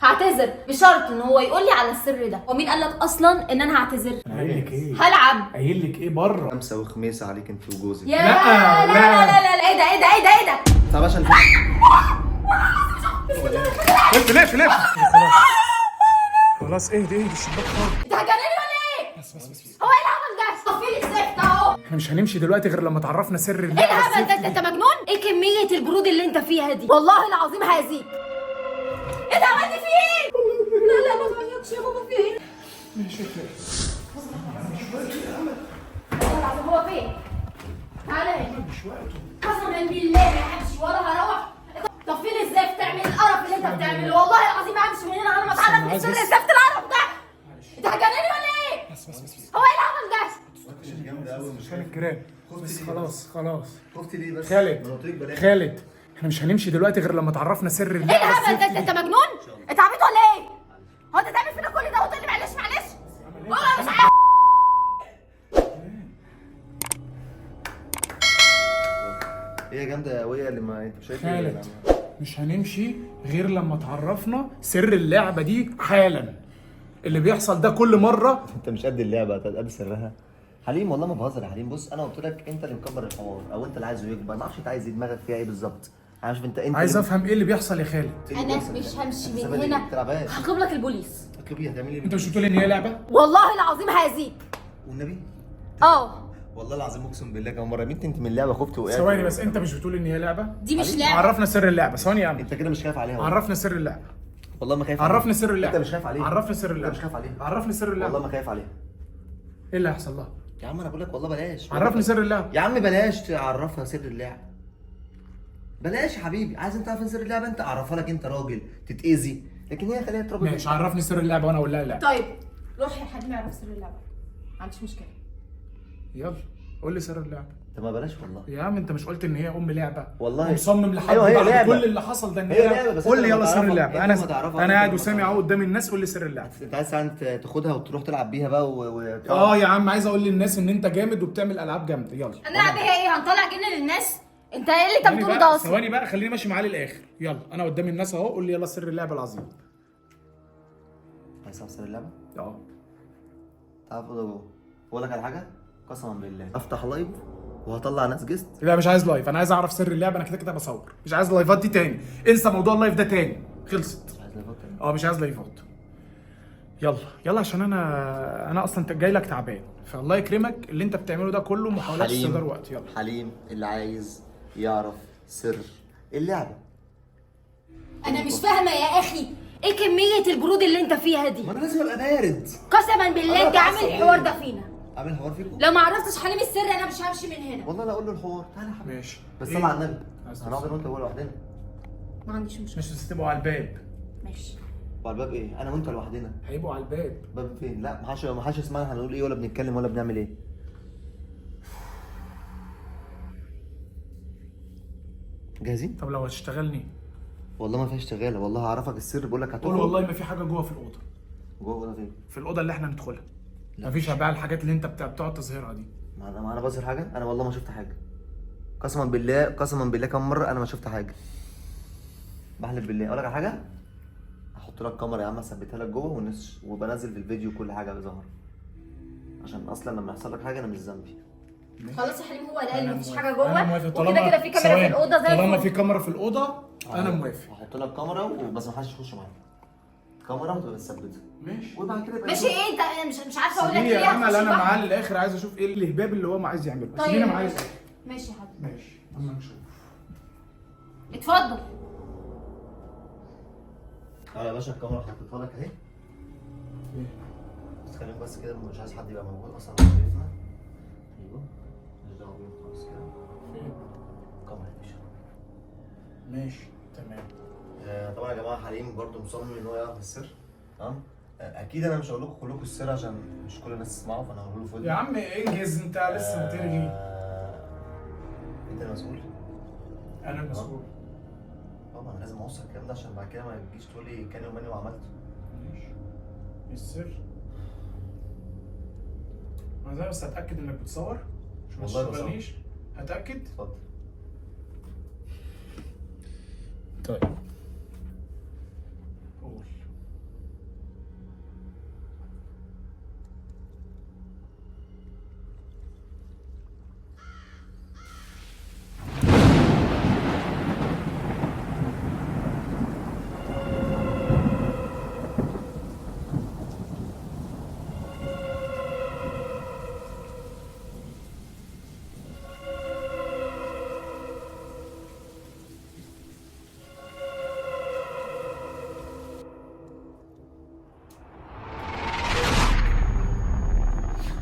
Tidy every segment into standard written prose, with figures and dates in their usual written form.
هعتذر بشرط ان هو يقول لي على السر ده. ومين قال لك اصلا ان انا هعتذر؟ انا قايل لك ايه؟ هلعب. قايل لك ايه بره؟ خمسة وخميس عليك انت وجوزك. يا لا، لا لا. لا لا لا لا، ايه ده ايه ده ايه ده ايه ده؟ طب عشان لف خلاص اهدي الشباك خالص. انت هتجنني ولا ايه؟ بس هو ايه العمل ده؟ طفي لي الزفت اهو. احنا مش هنمشي دلوقتي غير لما تعرفنا سر ايه اللعبه الهبل ده؟ الزفت انت دي. مجنون؟ ايه كمية البرود اللي انت فيها دي؟ والله العظيم هأذيك. انت عملت فيه ايه؟ لا لا ما تعيطش يا بابا، في ايه؟ ماشي والله العظيم هو فين؟ تعالى هنا. قسما بالله ما همشي ولا هروح. طفي لي الزفت، تعمل القرف اللي انت بتعمله. والله العظيم ما همشي من هنا على ما اتعرف من سر الزفت القرف ده. انت هتجنني ولا ايه؟ بس هو ايه العمل ده؟ جامدة قوي. مش كان الكرام بس خلاص خفتي ليه بس؟ خالد احنا مش هنمشي دلوقتي غير لما تعرفنا سر ايه اللعبه الهبل الزفت ده؟ دي. انت مجنون؟ انت عبيط ولا ايه؟ هو انت تعمل فينا كل ده وتقول لي معلش والله مش عارف. هي جامدة قوية اللي ما انت شايفها. خالد مش هنمشي غير لما تعرفنا سر اللعبه دي حالا. اللي بيحصل ده كل مره. انت مش قد اللعبة، انت قد سرها. حليم والله ما بهزر يا حليم. بص انا قلت لك انت اللي مكبر الحوار او انت اللي عايزه يكبر. ما اعرفش انت عايز دماغك فيها ايه بالظبط. انا مش انت عايز افهم ايه اللي بيحصل يا خالد. انا مش همشي من هنا. هطلب لك البوليس. اطلبي هتعملي ايه؟ انت مش بتقول ان هي لعبه؟ والله العظيم هأذيك. والنبي اه والله العظيم اقسم بالله كمان مره انت من اللعبه خفت وقعت. ثواني بس، انت مش بتقول ان هي لعبه؟ دي مش لعبة. عرفنا سر اللعبه. ثواني يا عم، انت كده مش خايف عليها والله. عرفنا سر اللعبه. والله ما خايف عليها. عرفني سر اللعبه. انت مش خايف عليها. عرفني سر انت اللعبه. مش خايف عليها. عرفني سر اللعبه. والله ما خايف عليها. ايه اللي هيحصل لها؟ يا عم انا بقول لك والله بلاش. عرفني سر اللعبه. يا عم بلاش تعرفها سر اللعبه. بلاش يا حبيبي. عايز انت تعرف سر اللعبه انت اعرفها لك انت راجل تتاذي، لكن هي خليها تربط. ماشي عرفني سر اللعبه وانا اقول لها لا. طيب روح يا حبيبي اعرف سر اللعبة، ما عنديش مشكلة. يلا قول لي سر اللعبه. طب ما بلاش والله. يا عم انت مش قلت ان هي لعبه؟ والله. ومصمم لحد ايوه هي بعد لعبة. كل اللي حصل ده ان هي هي لعبة، بس قول انت لي لما يلا سر تعرفها- اللعبه. انت لما تعرفها انا قاعد انت وسامع لما اهو قدام الناس. قول لي سر اللعبه. انت عايز فعلا تاخدها وتروح تلعب بيها بقى يا عم عايز اقول للناس ان انت جامد وبتعمل العاب جامده. يلا هنلعب بيها ايه؟ هنطلع جن للناس؟ انت ايه اللي انت ثواني بتقوله بقى، ده اصلا؟ ثواني بقى، خليني ماشي معاه للاخر. يلا انا قدام الناس اهو. قول لي يلا سر اللعبه العظيم. عايز تعرف سر اللعبه؟ اه تعرف اقول لك على حاجه؟ قسما بالله افتح لايف وهطلع ناس جيست. لا مش عايز لايف، انا عايز اعرف سر اللعبه. انا كده كده بصور، مش عايز لايفات دي تاني. انسى موضوع اللايف ده تاني، خلصت. عايز لايفات تاني؟ اه مش عايز لايفات. يلا عشان انا اصلا جاي لك تعبان. فالله يكرمك، اللي انت بتعمله ده كله محاولات استهدار وقت. يلا حليم اللي عايز يعرف سر اللعبه. انا مش فاهمة يا اخي، ايه كمية البرود اللي انت فيها دي؟ ما انا لازم ابقى بارد. قسما بالله انت عامل بتعصب الحوار ليه؟ ده فينا. عامل حوار فيكم؟ لو ما عرفتش حليم السر انا مش همشي من هنا. والله لا اقول له الحوار. تعالى يا حبيبي. ماشي. بس إيه؟ صلى على النبي. عايز هنقعد انا وانت جوه لوحدنا. ما عنديش مشكلة. مش تبقوا على الباب. ماشي. وعلى الباب ايه؟ انا وانت لوحدنا. هيبقوا على الباب. باب فين؟ لا ما حدش يسمعنا هنقول ايه ولا بنتكلم ولا بنعمل ايه. جاهزين؟ طب لو هتشتغلني والله ما فيهاش شغاله. والله هعرفك السر. بقول لك قول هتخرج. والله ما في حاجه جوه في الاوضه. جوه ولا فين؟ في الاوضه اللي احنا ندخلها. لا. مفيش بقى الحاجات اللي انت بتقعد تظهرها دي. ما انا بظهر حاجه. انا والله ما شفت حاجه. قسما بالله كم مره انا ما شفت حاجه. بحلف بالله. اقول لك على حاجه، احط لك كاميرا يا عم اثبتها لك جوه والناس وبنزل في الفيديو كل حاجه بظهر، عشان اصلا لما يحصل لك حاجه انا مش ذنبي. خلاص يا حليم، هو قال أنا مفيش موافق. حاجة أنا جوه، موافق. وكده كده في كاميرا في الأوضة زي طالما الفل. في كاميرا في الاوضه انا موافق. هحط لك كاميرا بس ما حدش يخش معايا. كاميرا وتبقى متثبته. ماشي. وبعد كده يبقى ماشي. ايه انت؟ انا مش عارفة اقول لك سيبيني ايه. يا امل، هتخش انا لوحدك. معاه للاخر. عايز اشوف ايه الهباب اللي هو عايز يعمله. طيب سيبيني معاه للاخر. ماشي يا حبيبي. ماشي اما نشوف. اتفضل. تعالى يا باشا الكاميرا حطيتها لك اهي. بس خليك بس كده، مش عايز حد يبقى موجود اصلا مش شايفنا. ايوه مش دعوه بيهم خالص كده. فين؟ الكاميرا يا باشا. ماشي تمام. طبعا يا جماعه حليم برضو مصمم ان هو يعرف السر. تمام. اكيد انا مش هقول لكم كلكم السر عشان مش كل الناس تسمعه، فانا هقول له في ودني. يا عم انجز، انت لسه بترغي. انت المسؤول. انا المسؤول. طبعا لازم اوصل الكلام ده عشان بعد كده ما تجيش تقول لي كان يوماني وعملته. ماشي. السر انا بس هتاكد انك بتصور عشان ما والله بصور. تشتغلنيش. هتاكد. اتفضل. طيب قول.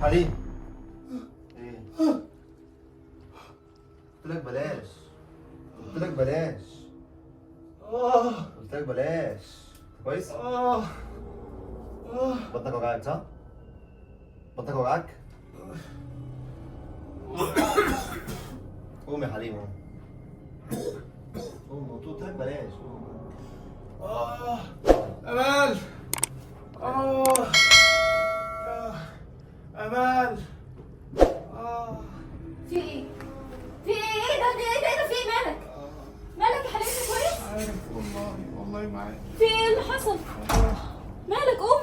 حليم ايه؟ قلت لك بلاش. قلت لك بلاش. قلت لك بلاش. كويس؟ بطنك وجعك صح؟ بطنك وجعك؟ قوم يا حليم قوم. قوم قلت لك بلاش. امال. امال. في ايه؟ في ايه؟ ايه ده؟ ايه ده؟ في ايه مالك؟ مالك يا حبيبي كويس؟ عارف والله ما عارف. في ايه اللي حصل؟ مالك؟ قوم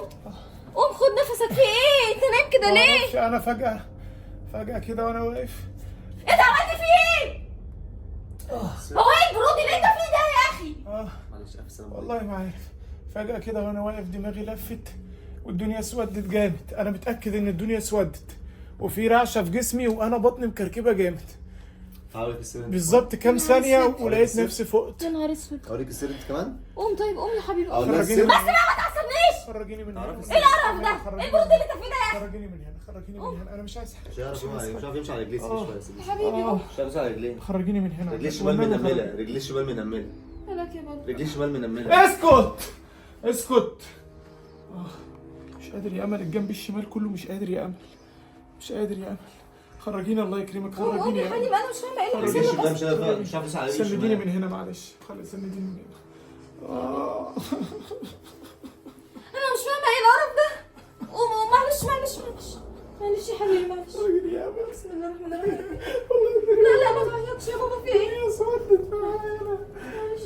قوم خد نفسك. في ايه؟ انت نايم كده ليه؟ انا فجأة كده وانا واقف. انت عملت في ايه؟ هو ايه البرود اللي انت فيه ده يا اخي؟ معلش الف سلامة. والله ما عارف. فجأة كده وانا واقف دماغي لفت والدنيا اسودت جامد. انا متأكد ان الدنيا اسودت وفي رعشة في جسمي وانا بطني مكركبة جامد. اوريك السر بالظبط كام ثانية ولقيت نفسي فقت. يا نهار اسود. اوريك السر انت كمان؟ قوم طيب قوم يا حبيبي قوم. اقول لك خرجيني السر. بس بقى ما تعصبنيش. خرجيني من هنا. ايه القرف ده؟ ايه البرود اللي انت فيه ده يا اخي؟ خرجيني من هنا. خرجيني من هنا. انا مش عايز حاجة. مش عارف يمشي على رجليه شويه. يا حبيبي قوم. مش عارف يمشي على رجليه. خرجيني من هنا. رجليه الشمال منمله. رجليه الشمال منمله. مالك يا بابا؟ رجليه الشمال منمله. اسكت. مش قادر يا امل. الجنب الشمال كله مش قادر يا امل. مش قادر يا امل. خرجيني الله يكرمك. قوم خرجيني يا يا حبيبي امل. انا مش فاهمه ايه اللي رجليه حصل الشمال لك. مش عارف يمشي على رجليه سنديني الشمال. من هنا معلش. خلي سنديني من هنا. انا مش فاهمه ايه القرف ده. قوم قوم معلش معلش يا حبيبي معلش. خرجيني يا امل. بسم الله الرحمن الرحيم. لا ما تعيطش يا بابا. في ايه؟ اسودت معايا انا. معلش.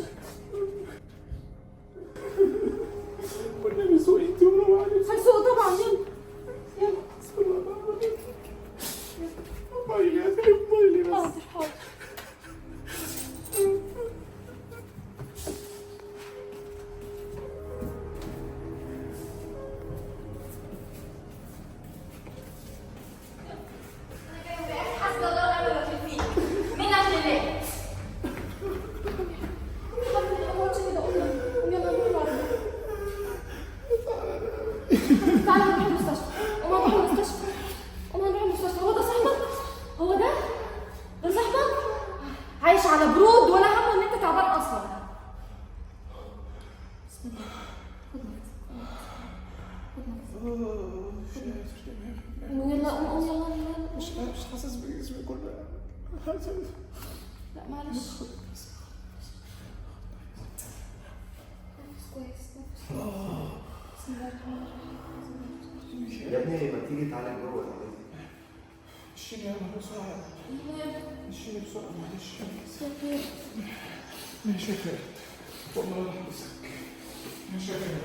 والنبي سوقي انت ولا معلش. هنسوق طبعا. يلا بسم الله الرحمن الرحيم. موبايلي يا سيدي موبايلي بس. حاضر حاضر. حسبي الله ونعم الوكيل فيك. مين أهل الله؟ يلا نروح تعالى نروح المستشفى. قوم نروح المستشفى. قوم نروح المستشفى. هو ده صاحبك؟ هو ده؟ ده صاحبك؟ عايش على برود ولا همه ان انت تعبان اصلا. بسم الله. يلا قوم يلا. مش حاسس بجسمي كله. لا معلش. كويس. بسم الله الرحمن الرحيم. يا ابني ما تيجي تعالى جوه. مشيني يا امل بسرعة. مشيني بسرعة معلش. ماشي يا خالد. والله لا حاسسك. ماشي يا خالد.